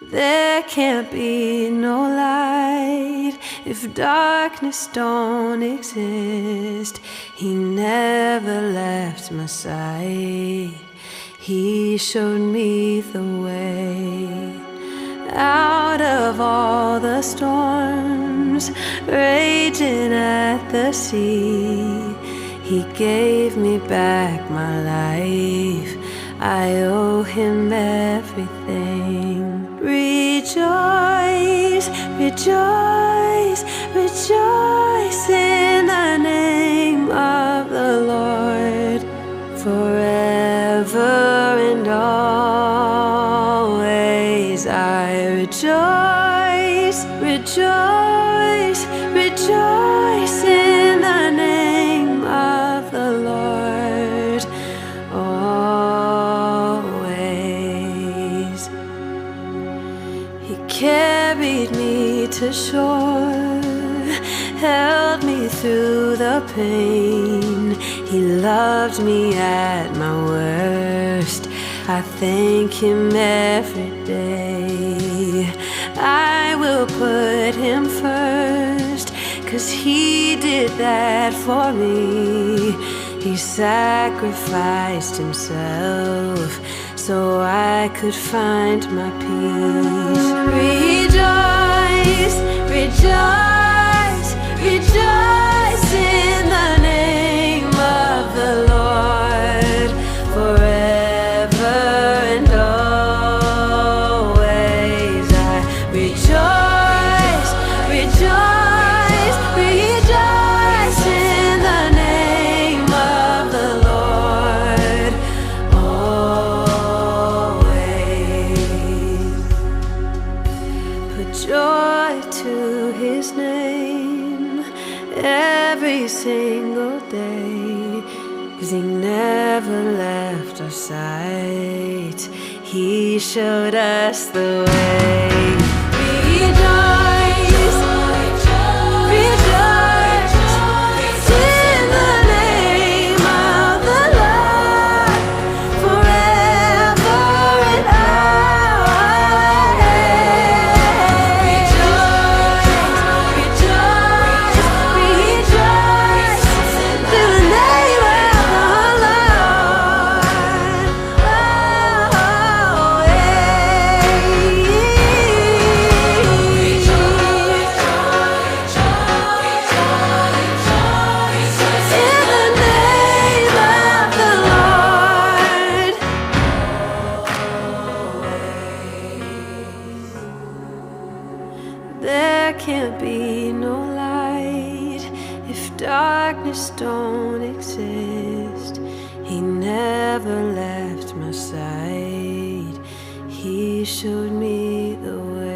There can't be no light if darkness don't exist. He never left my side. He showed me the way. Out of all the storms raging at the sea, He gave me back my life. I owe Him everything. Rejoice, rejoice, rejoice in the name of the Lord. Forever and always I rejoice, rejoice, rejoice in the name of the Lord. Always. He carried me to shore, held me through the pain. He loved me at my worst. I thank Him every day. I will put Him first, 'cause He did that for me. He sacrificed Himself so I could find my peace. Rejoice, rejoice, rejoice in the name of the Lord. Forever and always I rejoice, rejoice, rejoice in the name of the Lord. Always. Put joy to His name every single day, 'cause He never left our sight. He showed us the way. Rejoice, rejoice in the name of the Lord. Forever and always. Rejoice, rejoice, rejoice in the name of the Lord. There can't be no light if darkness don't exist. He never left my side. He showed me the way.